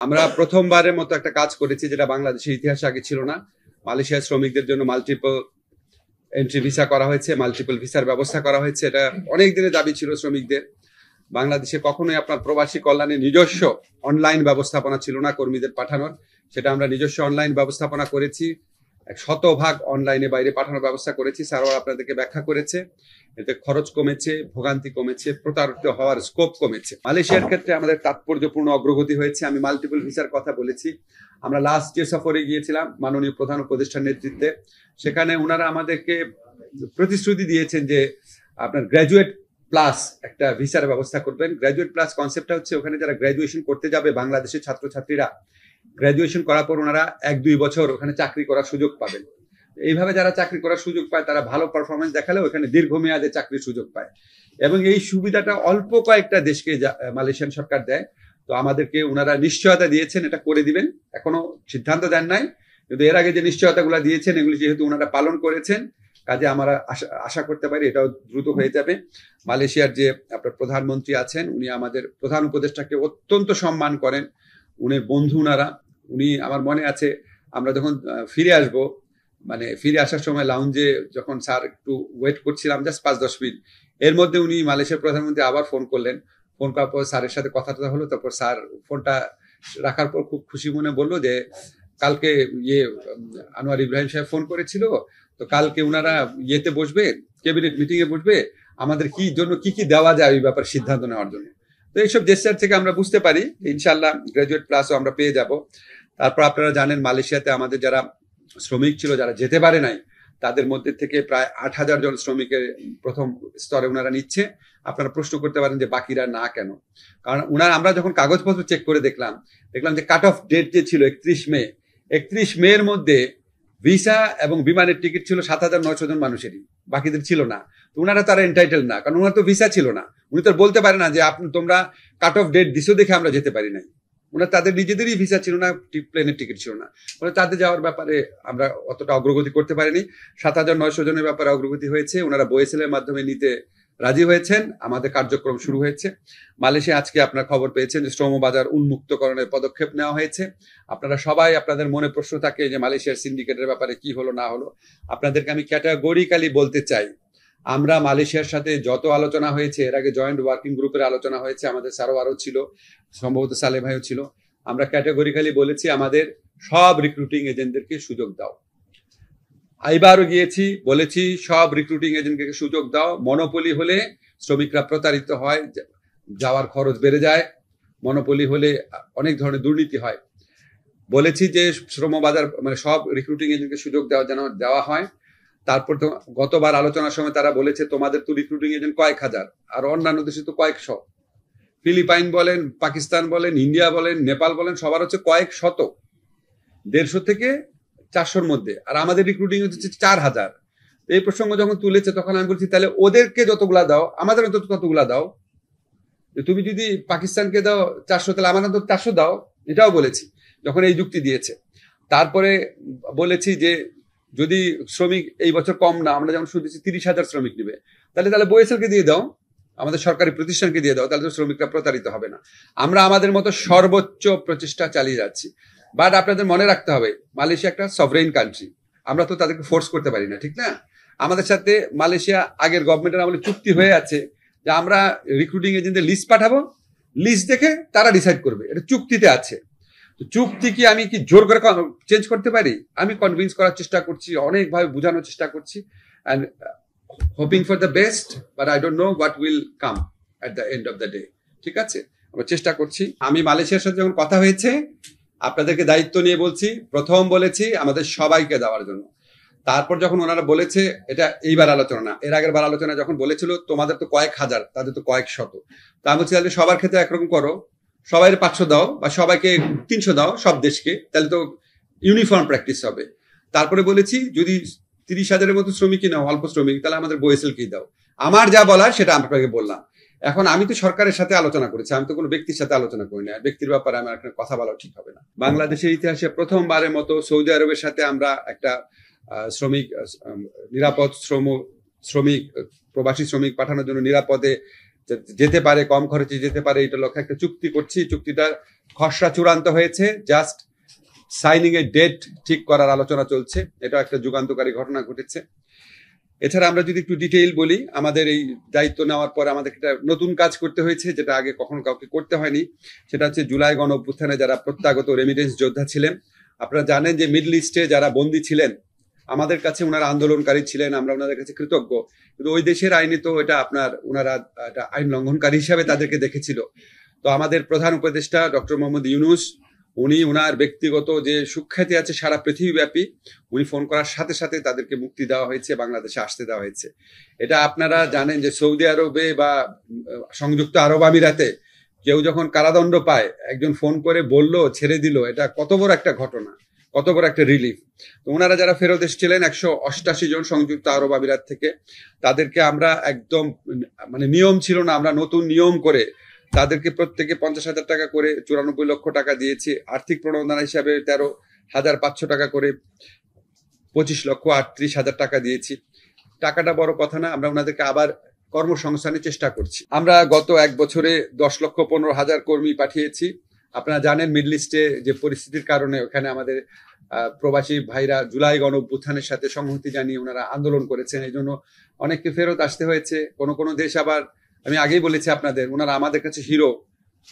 আমরা প্রথমবারের মতো একটা কাজ করেছি যেটা বাংলাদেশের ইতিহাসে আগে ছিল না। মালয়েশিয়ার শ্রমিকদের জন্য মাল্টিপল এন্ট্রি ভিসা করা হয়েছে, মাল্টিপল ভিসার ব্যবস্থা করা হয়েছে। এটা অনেক দিনের দাবি ছিল শ্রমিকদের। বাংলাদেশে কখনোই আপনার প্রবাসী কল্যাণে নিজস্ব অনলাইন ব্যবস্থাপনা ছিল না কর্মীদের পাঠানোর, সেটা আমরা নিজস্ব অনলাইন ব্যবস্থাপনা করেছি। 100% অনলাইনে বাইরে পাঠানোর ব্যবস্থা করেছি। স্যারও আপনাদেরকে ব্যাখ্যা করেছে। এতে খরচ কমেছে, ভোগান্তি কমেছে, প্রতারিত হওয়ার স্কোপ কমেছে। মালয়েশিয়ার ক্ষেত্রে আমাদের তাৎপর্যপূর্ণ অগ্রগতি হয়েছে। আমি মাল্টিপল ভিসার কথা বলেছি। আমরা লাস্ট যে সফরে গিয়েছিলাম মাননীয় প্রধান উপদেষ্টার নেতৃত্বে, সেখানে ওনারা আমাদেরকে প্রতিশ্রুতি দিয়েছেন যে আপনার গ্র্যাজুয়েট প্লাস একটা ভিসার ব্যবস্থা করবেন। গ্র্যাজুয়েট প্লাস কনসেপ্টটা হচ্ছে ওখানে যারা গ্র্যাজুয়েশন করতে যাবে বাংলাদেশের ছাত্রছাত্রীরা, গ্র্যাজুয়েশন করার পর ওনারা 1-2 বছর ওখানে চাকরি করার সুযোগ পাবেন। এইভাবে যারা চাকরি করার সুযোগ পায় তারা ভালো পারফরমেন্স দেখালে ওখানে দীর্ঘমেয়াদে চাকরির সুযোগ পায়, এবং এই সুবিধাটা অল্প কয়েকটা দেশকে মালয়েশিয়ান সরকার দেয়। তো আমাদেরকে ওনারা নিশ্চয়তা দিয়েছেন এটা করে দিবেন। এখনো সিদ্ধান্ত দেন নাই, কিন্তু এর আগে যে নিশ্চয়তাগুলো দিয়েছেন এগুলি যেহেতু ওনারা পালন করেছেন, কাজে আমরা আশা করতে পারি এটাও দ্রুত হয়ে যাবে। মালয়েশিয়ার যে আপনার প্রধানমন্ত্রী আছেন উনি আমাদের প্রধান উপদেষ্টাকে অত্যন্ত সম্মান করেন। উনি বন্ধু ওনারা। উনি আমার মনে আছে আমরা যখন ফিরে আসবো, মানে ফিরে আসার সময় লাউঞ্জে যখন স্যার একটু ওয়েট করছিলাম জাস্ট 5-10 মিনিট, এর মধ্যে উনি মালয়েশিয়ার প্রধানমন্ত্রী আবার ফোন করলেন। ফোন করার পর স্যারের সাথে কথা হলো। তারপর স্যার ফোনটা রাখার পর খুব খুশি মনে বললো যে কালকে আনোয়ার ইব্রাহিম সাহেব ফোন করেছিল, তো কালকে ওনারা ইয়েতে বসবে, ক্যাবিনেট মিটিং এ বসবে, আমাদের কি জন্য কি কি দেওয়া যায় ওই ব্যাপারে সিদ্ধান্ত নেওয়ার জন্য। তো এইসব জেস্টার থেকে আমরা বুঝতে পারি ইনশাল্লাহ গ্রাজুয়েট প্লাসও আমরা পেয়ে যাব। তারপর আপনারা জানেন মালয়েশিয়াতে আমাদের যারা শ্রমিক ছিল, যারা যেতে পারে নাই, তাদের মধ্যে থেকে প্রায় 8,000 জন শ্রমিকের প্রথম স্তরে ওনারা নিচ্ছে। আপনারা প্রশ্ন করতে পারেন যে বাকিরা না কেন? কারণ আমরা যখন কাগজপত্র চেক করে দেখলাম যে কাট অফ ডেট যে ছিল 31 মের মধ্যে ভিসা এবং বিমানের টিকিট ছিল 7,900 জন মানুষেরই, বাকিদের ছিল না। তো ওনারা তারা এন্টাইটেল না, কারণ ওনার তো ভিসা ছিল না। উনি তো বলতে পারে না যে তোমরা কাট অফ ডেট দিছো দেখে আমরা যেতে পারি নাই। ওনার তাদের নিজেদেরই ভিসা ছিল না, প্লেনের টিকিট ছিল না, মানে তাদের যাওয়ার ব্যাপারে আমরা অতটা অগ্রগতি করতে পারিনি। 7,900 জনের ব্যাপারে অগ্রগতি হয়েছে। ওনারা বয়েসেলের মাধ্যমে নিতে রাজি হয়েছেন। আমাদের কার্যক্রম শুরু হয়েছে। মালয়েশিয়া আজকে আপনার খবর পেয়েছেন যে শ্রম বাজার উন্মুক্তকরণের পদক্ষেপ নেওয়া হয়েছে। আপনারা সবাই আপনাদের মনে প্রশ্ন থাকে যে মালয়েশিয়ার সিন্ডিকেটের ব্যাপারে কি হলো না হলো। আপনাদেরকে আমি ক্যাটাগরিক্যালি বলতে চাই, আমরা মালয়েশিয়ার সাথে যত আলোচনা হয়েছে, এর আগে জয়েন্ট ওয়ার্কিং গ্রুপের আলোচনা হয়েছে, আমাদের আরও ছিল, সম্ভবত সালে ভাইও ছিল, আমরা ক্যাটাগরিক্যালি বলেছি আমাদের সব রিক্রুটিং এজেন্টদেরকে সুযোগ দাও। এবারও গিয়েছি, বলেছি সব রিক্রুটিং এজেন্টকে সুযোগ দাও। মনোপলি হলে শ্রমিকরা প্রতারিত হয়, যাওয়ার খরচ বেড়ে যায়। মনোপলি হলে অনেক ধরনের দুর্নীতি হয়। বলেছি যে শ্রম বাজার মানে সব রিক্রুটিং এজেন্টকে সুযোগ দেওয়া হয়। তারপর তো গতবার আলোচনার সময় তারা বলেছে তোমাদের তো রিক্রুটিং এজেন্ট কয়েক হাজার, আর অন্যান্য দেশে তো কয়েকশো। ফিলিপাইন বলেন, পাকিস্তান বলেন, ইন্ডিয়া বলেন, নেপাল বলেন, সবার হচ্ছে কয়েক শত, 150 থেকে 400-র মধ্যে, আর আমাদের রিক্রুটিং হচ্ছে 4,000। এই প্রসঙ্গ যখন তুলেছে তখন আমি বলছি তাহলে ওদেরকে যতগুলা দাও আমাদের ততগুলা দাও। তুমি যদি পাকিস্তানকে দাও 400, তাহলে আমাদের তো 400 দাও, এটাও বলেছি যখন এই যুক্তি দিয়েছে। তারপরে বলেছি যে যদি শ্রমিক এই বছর কম না, আমরা যেমন শুনেছি 30,000 শ্রমিক নেবে, তাহলে বয়েসেলকে দিয়ে দাও, আমাদের সরকারি প্রতিষ্ঠানকে দিয়ে দাও, তাহলে তো শ্রমিকরা প্রতারিত হবে না। আমরা আমাদের মতো সর্বোচ্চ প্রচেষ্টা চালিয়ে যাচ্ছি। বাট আপনাদের মনে রাখতে হবে মালয়েশিয়া একটা সভরেইন কান্ট্রি, আমরা তো তাদেরকে ফোর্স করতে পারি না, ঠিক না? আমাদের সাথে মালয়েশিয়া আগের গভর্নমেন্টের আমলে চুক্তি হয়ে আছে যে আমরা রিক্রুটিং এজেন্টদের লিস্ট পাঠাবো, লিস্ট দেখে তারা ডিসাইড করবে, এটা চুক্তিতে আছে। চুক্তি কি আমি কি জোর করে চেঞ্জ করতে পারি? আমি কনভিন্স করার চেষ্টা করছি, অনেকভাবে বোঝানোর চেষ্টা করছি, and hoping for the best, but I don't know what will come at the end of the day. ঠিক আছে, আমরা চেষ্টা করছি। আমি মালয়েশিয়ার সাথে যখন কথা হয়েছে আপনাদেরকে দায়িত্ব নিয়ে বলছি, প্রথম বলেছি আমাদের সবাইকে দেওয়ার জন্য। তারপর যখন ওনারা বলেছে, এটা এইবার আলোচনা না, এর আগের বার আলোচনা যখন বলেছিল তোমাদের তো কয়েক হাজার, তাদের তো কয়েক শত, তা আমি বলছি তাহলে সবার ক্ষেত্রে একরকম করো, সবাই 500 দাও বা সবাইকে 300 দাও, সব দেশকে, তাহলে তো ইউনিফর্ম প্র্যাকটিস হবে। তারপরে বলেছি যদি 30,000-এর মতো শ্রমিকই নাও, অল্প শ্রমিক, তাহলে আমাদের বয়েসেলকেই দাও। আমার যা বলার সেটা আপনাকে বললাম। এখন আমি তো সরকারের সাথে আলোচনা করেছি, আমি তো কোনো ব্যক্তির সাথে আলোচনা করি না, ব্যক্তির ব্যাপারে আমার একটা কথা বলা ঠিক হবে না। বাংলাদেশের ইতিহাসে প্রথমবারের মতো সৌদি আরবের সাথে আমরা একটা নিরাপদ প্রবাসী শ্রমিক পাঠানোর জন্য নিরাপদে যেতে পারে, কম খরচে যেতে পারে, এটা লক্ষ্যে একটা চুক্তি করছি। চুক্তিটার খসড়া চূড়ান্ত হয়েছে, জাস্ট সাইনিং এ ডেট ঠিক করার আলোচনা চলছে। এটা একটা যুগান্তকারী ঘটনা ঘটেছে। এছাড়া আমরা যদি একটু ডিটেইল বলি, আমাদের এই দায়িত্ব নেওয়ার পর আমাদের একটা নতুন কাজ করতে হয়েছে, যেটা আগে কখনো কাউকে করতে হয়নি। সেটা হচ্ছে জুলাই গণ অভ্যুত্থানে যারা প্রত্যাগত রেমিটেন্স যোদ্ধা ছিলেন, আপনারা জানেন যে মিডল ইস্টে যারা বন্দী ছিলেন, আমাদের কাছে ওনারা আন্দোলনকারী ছিলেন, আমরা ওনাদের কাছে কৃতজ্ঞ। কিন্তু ওই দেশের আইনে তো এটা ওনারা একটা আইন লঙ্ঘনকারী হিসাবে তাদেরকে দেখেছিল। তো আমাদের প্রধান উপদেষ্টা ডক্টর মোহাম্মদ ইউনূস, উনি ওনার ব্যক্তিগত যে সুখ্যাতি আছে সারা পৃথিবীব্যাপী, উনি ফোন করার সাথে সাথে তাদেরকে মুক্তি দেওয়া হয়েছে, বাংলাদেশে আসতে দেওয়া হয়েছে। এটা আপনারা জানেন যে সৌদি আরবে বা সংযুক্ত আরব আমিরাতে কেউ যখন কারাদণ্ড পায়, একজন ফোন করে বললো ছেড়ে দিল, এটা কত বড় একটা ঘটনা, কত বড় একটা রিলিফ। তো ওনারা যারা ফেরত এসেছিলেন 188 জন সংযুক্ত আরব আমিরাত থেকে, তাদেরকে আমরা একদম মানে নিয়ম ছিল না, আমরা নতুন নিয়ম করে তাদেরকে প্রত্যেকে 50,000 টাকা করে 94 লক্ষ টাকা দিয়েছি। আর্থিক প্রণোদনা হিসাবে 13,500 টাকা করে 25,38,000 টাকা দিয়েছি। টাকাটা বড় কথা না, আমরা ওনাদেরকে আবার কর্মসংস্থানের চেষ্টা করছি। আমরা গত 1 বছরে 10,15,000 কর্মী পাঠিয়েছি। আপনারা জানেন মিডল ইস্টে যে পরিস্থিতির কারণে ওখানে আমাদের প্রবাসী ভাইরা জুলাই গণ অভ্যুত্থানের সাথে সংহতি জানিয়ে ওনারা আন্দোলন করেছেন, এই জন্য অনেককে ফেরত আসতে হয়েছে। কোনো কোনো দেশ আবার, আমি আগেই বলেছি আপনাদের, ওনারা আমাদের কাছে হিরো।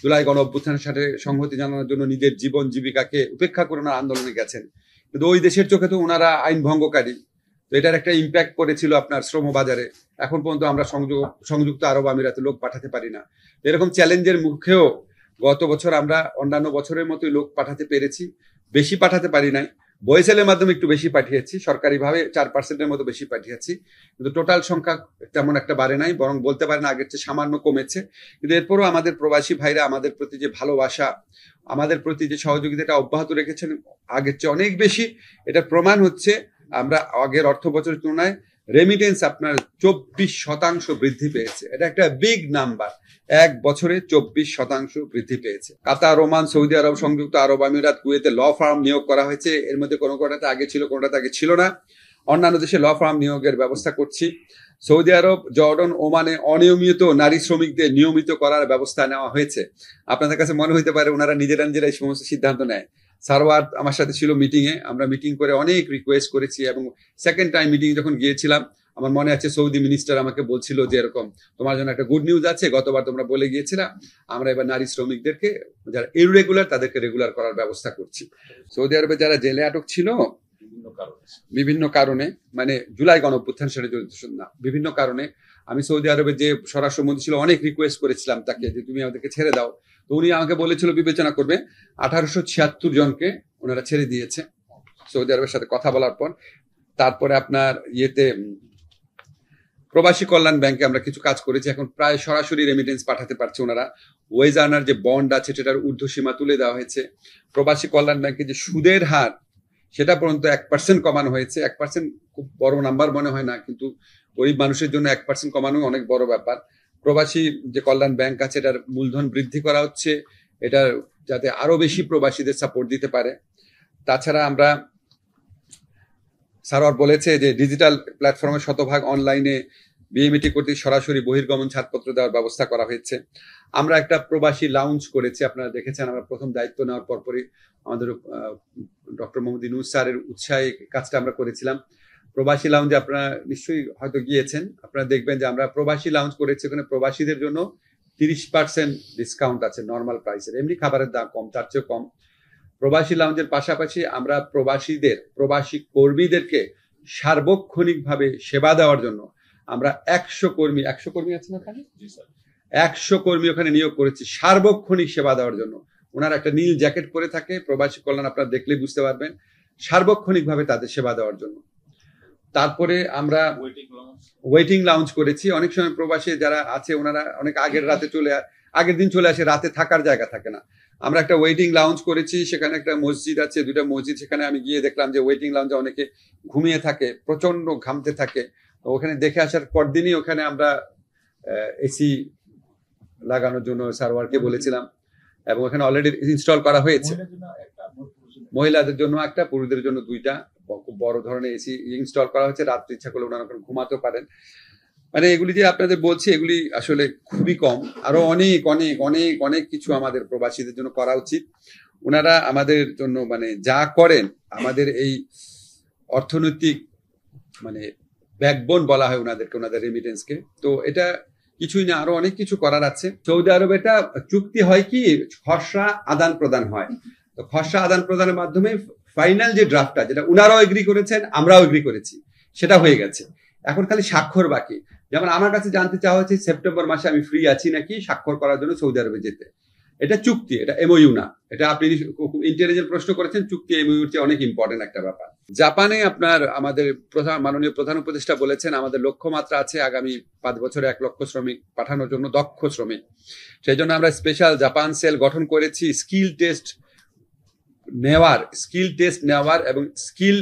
জুলাই গণ অভ্যুত্থানের সাথে সংহতি জানানোর জন্য নিজের জীবন জীবিকাকে উপেক্ষা করে ওনারা আন্দোলনে গেছেন, কিন্তু ওই দেশের চোখে তো ওনারা আইন ভঙ্গকারী। তো এটার একটা ইম্প্যাক্ট পড়েছিল আপনার শ্রম বাজারে। এখন পর্যন্ত আমরা সংযুক্ত আরব আমিরাতে লোক পাঠাতে পারি না। এরকম চ্যালেঞ্জের মুখেও গত বছর আমরা অন্যান্য বছরের মতোই লোক পাঠাতে পেরেছি, বেশি পাঠাতে পারি নাই। বয়েসেলের মাধ্যমে একটু বেশি পাঠিয়েছি, সরকারিভাবে 4% মতো বেশি পাঠিয়েছি, কিন্তু টোটাল সংখ্যা তেমন একটা বাড়ে নাই, বরং বলতে পারেন আগের চেয়ে সামান্য কমেছে। কিন্তু এরপরও আমাদের প্রবাসী ভাইরা আমাদের প্রতি যে ভালোবাসা, আমাদের প্রতি যে সহযোগিতাটা অব্যাহত রেখেছেন আগের চেয়ে অনেক বেশি। এটা প্রমাণ হচ্ছে আমরা আগের অর্থ বছরের তুলনায় রেমিটেন্স আপনার 24% বৃদ্ধি পেয়েছে। এটা একটা বিগ নাম্বার, 1 বছরে 24% বৃদ্ধি পেয়েছে। কাতার, ওমান, সৌদি আরব, সংযুক্ত আরব আমিরাত, কুয়েতে ল ফার্ম নিয়োগ করা হয়েছে। এর মধ্যে কোনোটাতে আগে ছিল, কোনোটাতে আগে ছিল না। অন্যান্য দেশে ল ফার্ম নিয়োগের ব্যবস্থা করছি। সৌদি আরব, জর্ডন, ওমানে অনিয়মিত নারী শ্রমিকদের নিয়মিত করার ব্যবস্থা নেওয়া হয়েছে। আপনাদের কাছে মনে হইতে পারে ওনারা নিজেরা এই সমস্ত সিদ্ধান্ত নেয়। সারওয়ার আমার সাথে ছিল মিটিং এ, আমরা মিটিং করে অনেক রিকোয়েস্ট করেছি, এবং সেকেন্ড টাইম মিটিং যখন গিয়েছিলাম, আমার মনে আছে সৌদি মিনিস্টার আমাকে বলছিল যে এরকম তোমার জন্য একটা গুড নিউজ আছে, গতবার তোমরা বলে গিয়েছিলাম, আমরা এবার নারী শ্রমিকদেরকে যারা ইররেগুলার তাদেরকে রেগুলার করার ব্যবস্থা করছি। সৌদি আরবে যারা জেলে আটক ছিল বিভিন্ন কারণে, মানে জুলাই গণ অভ্যুত্থান সাথে জড়িত না, বিভিন্ন কারণে, আমি সৌদি আরবের যে স্বরাষ্ট্রমন্ত্রী ছিল অনেক রিকোয়েস্ট করেছিলাম তাকে যে তুমি আমাদেরকে ছেড়ে দাও। তো উনি আমাকে বলেছিল বিবেচনা করবে। 1876 জনকে ওনারা ছেড়ে দিয়েছে সৌদি আরবের সাথে কথা বলার পর। তারপরে আপনার প্রবাসী কল্যাণ ব্যাংকে আমরা কিছু কাজ করেছি, এখন প্রায় সরাসরি রেমিটেন্স পাঠাতে পারছে ওনারা। ওয়েজ আর্নার যে বন্ড আছে সেটার ঊর্ধ্বসীমা তুলে দেওয়া হয়েছে। প্রবাসী কল্যাণ ব্যাংকে যে সুদের হার সেটা পর্যন্ত 1% কমানো হয়েছে। 1% খুব বড় নাম্বার মনে হয় না, কিন্তু গরিব মানুষের জন্য 1% কমানো অনেক বড় ব্যাপার। প্রবাসী যে কল্যাণ ব্যাংক আছে এটার মূলধন বৃদ্ধি করা হচ্ছে, এটা যাতে আরো বেশি প্রবাসীদের সাপোর্ট দিতে পারে। তাছাড়া আমরা, সারওয়ার বলেছে যে ডিজিটাল প্ল্যাটফর্মে শতভাগ অনলাইনে বিএমইটি কর্তৃক সরাসরি বহির্গমন ছাড়পত্র দেওয়ার ব্যবস্থা করা হয়েছে। আমরা একটা প্রবাসী লাউঞ্জ করেছি, আপনারা দেখেছেন। আমরা প্রথম দায়িত্ব নেওয়ার পরপরই আমাদের ডক্টর মোহাম্মদ ইউনূস স্যারের উৎসাহে কাজটা আমরা করেছিলাম। প্রবাসী লাউঞ্জে আপনারা নিশ্চয়ই হয়তো গিয়েছেন, আপনারা দেখবেন যে আমরা প্রবাসী লাউঞ্জ করেছি। ওখানে প্রবাসীদের জন্য 30% ডিসকাউন্ট আছে নর্মাল প্রাইসের, এমনি খাবারের দাম কম, তার চেয়েও কম। প্রবাসী লাউঞ্জের পাশাপাশি আমরা প্রবাসী কর্মীদেরকে সার্বক্ষণিকভাবে সেবা দেওয়ার জন্য আমরা 100 কর্মী আছে না ওখানে, 100 কর্মী ওখানে নিয়োগ করেছি সার্বক্ষণিক সেবা দেওয়ার জন্য। ওনারা একটা নীল জ্যাকেট পরে থাকে, প্রবাসী কল্যাণ আপনারা দেখলেই বুঝতে পারবেন, সার্বক্ষণিকভাবে তাদের সেবা দেওয়ার জন্য। তারপরে আমরা ওয়েটিং লাউঞ্জ করেছি। অনেক সময় প্রবাসী যারা আছে ওনারা অনেক আগের দিন চলে আসে, রাতে থাকার জায়গা থাকে না। আমরা একটা ওয়েটিং লাউঞ্জ করেছি, সেখানে একটা মসজিদ আছে, 2টা মসজিদ। সেখানে আমি গিয়ে দেখলাম যে ওয়েটিং লাউঞ্জে অনেকে ঘুমিয়ে থাকে, প্রচন্ড ঘামতে থাকে। ওখানে দেখে আসার পরদিনই ওখানে আমরা এসি লাগানোর জন্য সারওয়ারকে বলেছিলাম, এবং ওখানে অলরেডি ইনস্টল করা হয়েছে। মহিলাদের জন্য একটা, পুরুষদের জন্য 2টা খুব বড় ধরনের এসি ইনস্টল করা হয়েছে। রাত্রি ইচ্ছা করলে ওনারা ঘুমাতে পারেন। মানে এগুলি যে আপনাদের বলছি এগুলি আসলে খুবই কম, আরো অনেক অনেক অনেক অনেক কিছু আমাদের প্রবাসীদের জন্য করা উচিত। ওনারা আমাদের জন্য মানে যা করেন, আমাদের এই অর্থনৈতিক মানে ব্যাকবোন বলা হয় ওনাদেরকে, ওনাদের রেমিটেন্সকে। তো এটা কিছুই না, আরো অনেক কিছু করার আছে। সৌদি আরবে এটা চুক্তি হয় কি, খসড়া আদান প্রদান হয়। তো খসড়া আদান প্রদানের মাধ্যমে ফাইনাল যে ড্রাফটটা, যেটা ওনারাও এগ্রি করেছেন আমরাও এগ্রি করেছি, সেটা হয়ে গেছে। এখন খালি স্বাক্ষর বাকি। যেমন আমার কাছে জানতে চাওয়া হচ্ছে সেপ্টেম্বর মাসে আমি ফ্রি আছি নাকি স্বাক্ষর করার জন্য সৌদি আরবে যেতে। এটা চুক্তি, এটা এমওইউ না। এটা আপনি খুব ইন্টেলিজেন্ট প্রশ্ন করেছেন। চুক্তি এমওইউর চেয়ে অনেক ইম্পর্টেন্ট একটা ব্যাপার। জাপানে আপনার আমাদের মাননীয় প্রধান উপদেষ্টা বলেছেন আমাদের লক্ষ্যমাত্রা আছে আগামী 5 বছরে 1 লক্ষ শ্রমিক পাঠানোর জন্য, দক্ষ শ্রমিক। সেই জন্য আমরা স্পেশাল জাপান সেল গঠন করেছি স্কিল টেস্ট নেওয়ার এবং স্কিল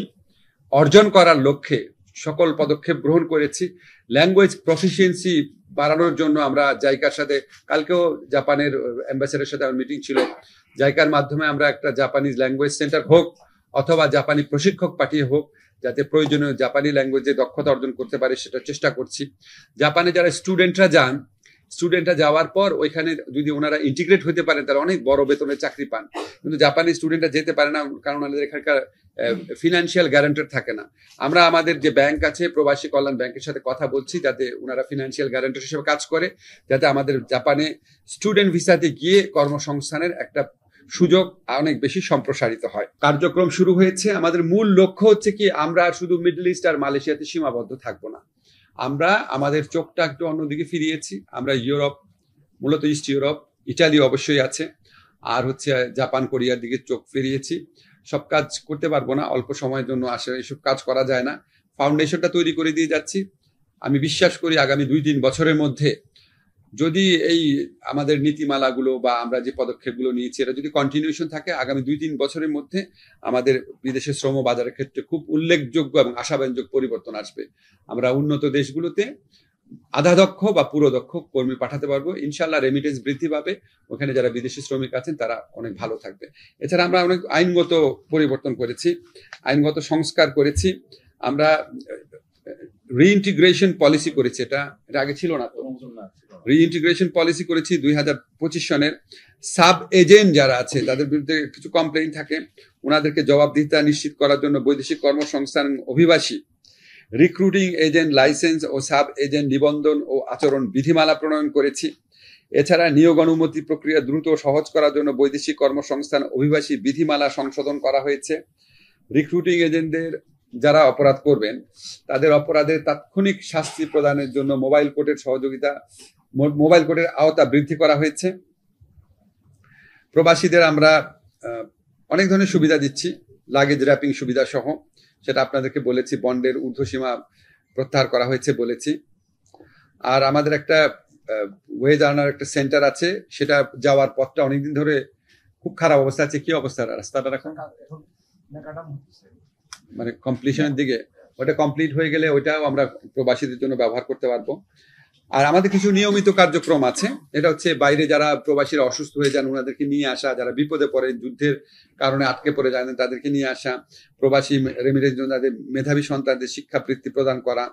অর্জন করার লক্ষ্যে সকল পদক্ষেপ গ্রহণ করেছি। ল্যাঙ্গুয়েজ প্রফিসিয়েন্সি বাড়ানোর জন্য আমরা জাইকার সাথে, কালকেও জাপানের অ্যাম্বাসেডারের সাথে আমার মিটিং ছিল, জাইকার মাধ্যমে আমরা একটা জাপানিজ ল্যাঙ্গুয়েজ সেন্টার হোক অথবা জাপানি প্রশিক্ষক পাঠিয়ে হোক, যাতে প্রয়োজনীয় জাপানি ল্যাঙ্গুয়েজে দক্ষতা অর্জন করতে পারে সেটা চেষ্টা করছি। জাপানে যারা স্টুডেন্টরা যাওয়ার পর ওইখানে যদি ওনারা ইন্টিগ্রেট হতে পারেন তারা অনেক বড় বেতনের চাকরি পান। কিন্তু জাপানি স্টুডেন্টরা যেতে পারে না, কারণ ওনাদের এখানকার ফিনান্সিয়াল গ্যারান্টার থাকে না। আমরা আমাদের যে ব্যাংক আছে প্রবাসী কল্যাণ ব্যাংকের সাথে কথা বলছি যাতে ওনারা ফিনান্সিয়াল গ্যারান্টার হিসেবে কাজ করে, যাতে আমাদের জাপানে স্টুডেন্ট ভিসাতে গিয়ে কর্মসংস্থানের একটা সুযোগ অনেক বেশি সম্প্রসারিত হয়। কার্যক্রম শুরু হয়েছে। আমাদের মূল লক্ষ্য হচ্ছে কি, আমরা শুধু মিডল ইস্ট আর মালয়েশিয়াতে সীমাবদ্ধ থাকবো না। আমরা আমাদের চোখটা একটু অন্যদিকে ফিরিয়েছি। আমরা ইউরোপ, মূলত ইস্ট ইউরোপ, ইটালি অবশ্যই আছে, আর হচ্ছে জাপান কোরিয়ার দিকে চোখ ফিরিয়েছি। সব কাজ করতে পারবো না, অল্প সময়ের জন্য আসলে এসব কাজ করা যায় না। ফাউন্ডেশনটা তৈরি করে দিয়ে যাচ্ছি। আমি বিশ্বাস করি আগামী 2-3 বছরের মধ্যে যদি এই আমাদের নীতিমালাগুলো বা আমরা যে পদক্ষেপগুলো নিয়েছি এটা যদি কন্টিনিউশন থাকে, আগামী 2-3 বছরের মধ্যে আমাদের বিদেশের শ্রম বাজারের ক্ষেত্রে খুব উল্লেখযোগ্য এবং আশাব্যঞ্জক পরিবর্তন আসবে। আমরা উন্নত দেশগুলোতে আধা দক্ষ বা পুরো দক্ষ কর্মী পাঠাতে পারবো। ইনশাল্লাহ রেমিটেন্স বৃদ্ধি পাবে, ওখানে যারা বিদেশি শ্রমিক আছেন তারা অনেক ভালো থাকবে। এছাড়া আমরা অনেক আইনগত পরিবর্তন করেছি, আইনগত সংস্কার করেছি। আমরা রিইন্টিগ্রেশন পলিসি করেছি, এটা আগে ছিল না। রিইন্টিগ্রেশন পলিসি করেছি 2025 সনের। সাব এজেন্ট যারা আছে তাদের বিরুদ্ধে কিছু কমপ্লেইন থাকে, ওনাদেরকে জবাবদিহিতা নিশ্চিত করার জন্য বৈদেশিক কর্মসংস্থান অভিবাসী রিক্রুটিং এজেন্ট লাইসেন্স ও সাব এজেন্ট নিবন্ধন ও আচরণ বিধিমালা প্রণয়ন করেছি। এছাড়া নিয়োগ অনুমতি প্রক্রিয়া দ্রুত সহজ করার জন্য বৈদেশিক কর্মসংস্থান অভিবাসী বিধিমালা সংশোধন করা হয়েছে। রিক্রুটিং এজেন্টদের যারা অপরাধ করবেন তাদের অপরাধের তাৎক্ষণিক শাস্তি প্রদানের জন্য মোবাইল কোর্টের আওতা বৃদ্ধি করা হয়েছে। প্রবাসীদের আমরা অনেক ধরনের সুবিধা দিচ্ছি, লাগেজ র্যাপিং সুবিধা সহ, সেটা আপনাদেরকে বলেছি। বন্ডের ঊর্ধ্বসীমা প্রত্যাহার করা হয়েছে বলেছি। আর আমাদের একটা ওয়েজ আর্নার একটা সেন্টার আছে, সেটা যাওয়ার পথটা অনেকদিন ধরে খুব খারাপ অবস্থা আছে। কি অবস্থা রাস্তাটা এখন? মানে কমপ্লিশনের দিকে, ওটা কমপ্লিট হয়ে গেলে ওইটাও আমরা প্রবাসীদের জন্য ব্যবহার করতে পারবো। আর আমাদের কিছু নিয়মিত কার্যক্রম আছে, এটা হচ্ছে বাইরে যারা প্রবাসীরা অসুস্থ হয়ে যান ওনাদেরকে নিয়ে আসা, যারা বিপদে পড়ে যুদ্ধের কারণে আটকে পড়ে যান তাদেরকে নিয়ে আসা, প্রবাসী রেমিটেন্স জন্য তাদের মেধাবী সন্তানদের শিক্ষাবৃত্তি প্রদান করা,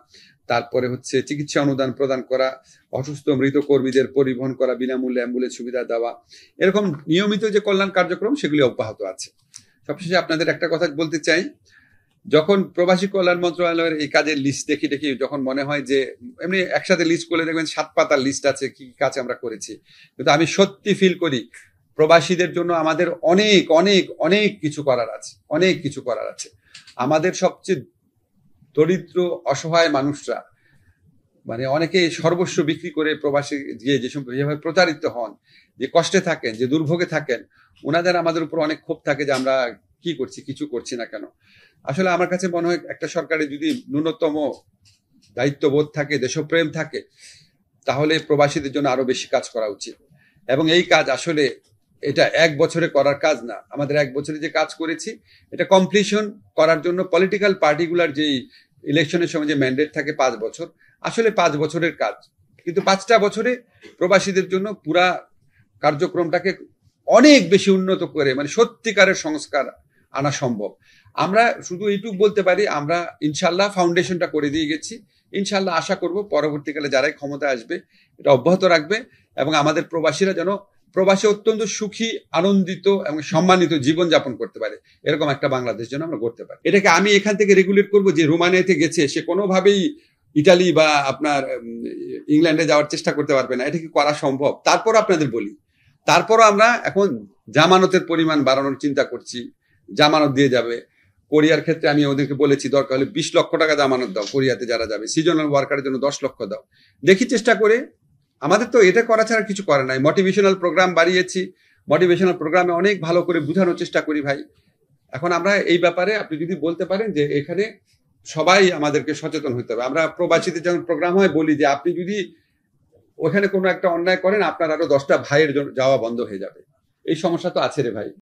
তারপরে হচ্ছে চিকিৎসা অনুদান প্রদান করা, অসুস্থ মৃত কর্মীদের পরিবহন করা, বিনামূল্যে অ্যাম্বুলেন্স সুবিধা দেওয়া, এরকম নিয়মিত যে কল্যাণ কার্যক্রম সেগুলি অব্যাহত আছে। সবশেষে আপনাদের একটা কথা বলতে চাই, যখন প্রবাসী কল্যাণ মন্ত্রণালয়ের এই কাজের লিস্ট দেখি যখন মনে হয় যে এমনি একসাথে লিস্ট করে দেখবেন 7 পাতার লিস্ট আছে কি কাজ আমরা করেছি, কিন্তু আমি সত্যি ফিল করি প্রবাসীদের জন্য আমাদের অনেক অনেক অনেক কিছু করার আছে। আমাদের সবচেয়ে দরিদ্র অসহায় মানুষরা, মানে অনেকে সর্বস্ব বিক্রি করে প্রবাসী গিয়ে যেভাবে প্রতারিত হন, যে কষ্টে থাকেন, যে দুর্ভোগে থাকেন, ওনাদের আমাদের উপর অনেক ক্ষোভ থাকে যে আমরা কি করছি, কিছু করছি না কেন। আসলে আমার কাছে মনে হয় একটা সরকারের যদি ন্যূনতম দায়িত্ববোধ থাকে, দেশপ্রেম থাকে, তাহলে প্রবাসীদের জন্য আরো বেশি কাজ করা উচিত। এবং এই কাজ আসলে এটা 1 বছরে করার কাজ না। আমাদের 1 বছরে যে কাজ করেছি এটা কমপ্লিশন করার জন্য পলিটিক্যাল পার্টিগুলার যেই ইলেকশনের সময় যে ম্যান্ডেট থাকে 5 বছর, আসলে 5 বছরের কাজ, কিন্তু 5টা বছরে প্রবাসীদের জন্য পুরা কার্যক্রমটাকে অনেক বেশি উন্নত করে মানে সত্যিকারের সংস্কার আনা সম্ভব। আমরা শুধু এইটুকু বলতে পারি, আমরা ইনশাল্লাহ ফাউন্ডেশনটা করে দিয়ে গেছি, ইনশাল্লাহ আশা করব পরবর্তীকালে যারাই ক্ষমতা আসবে এটা অব্যাহত রাখবে এবং আমাদের প্রবাসীরা যেন প্রবাসে অত্যন্ত সুখী, আনন্দিত এবং সম্মানিত জীবন যাপন করতে পারে, এরকম একটা বাংলাদেশ যেন আমরা করতে পারি। এটাকে আমি এখান থেকে রেগুলেট করব যে রোমানিয়াতে গেছে সে কোনোভাবেই ইটালি বা আপনার ইংল্যান্ডে যাওয়ার চেষ্টা করতে পারবে না, এটা কি করা সম্ভব? তারপর আপনাদের বলি, তারপরও আমরা এখন জামানতের পরিমাণ বাড়ানোর চিন্তা করছি, জামানত দিয়ে যাবে। কোরিয়ার ক্ষেত্রে আমি ওদেরকে বলেছি দরকার হলে 20 লক্ষ টাকা জামানত দাও, কোরিয়াতে যারা যাবে, সিজনাল ওয়ার্কারের জন্য 10 লক্ষ দাও। দেখি চেষ্টা করে, আমাদের তো এটা করা ছাড়া কিছু করে নাই। মোটিভেশনাল প্রোগ্রাম বাড়িয়েছি, মোটিভেশনাল প্রোগ্রামে অনেক ভালো করে বোঝানোর চেষ্টা করি ভাই। এখন আমরা এই ব্যাপারে আপনি যদি বলতে পারেন যে এখানে সবাই আমাদেরকে সচেতন হতে হবে। আমরা প্রবাসীদের যখন প্রোগ্রাম হয় বলি যে আপনি যদি ওখানে কোনো একটা অন্যায় করেন আপনার আরো 10টা ভাইয়ের যাওয়া বন্ধ হয়ে যাবে। এই সমস্যা তো আছে রে ভাই।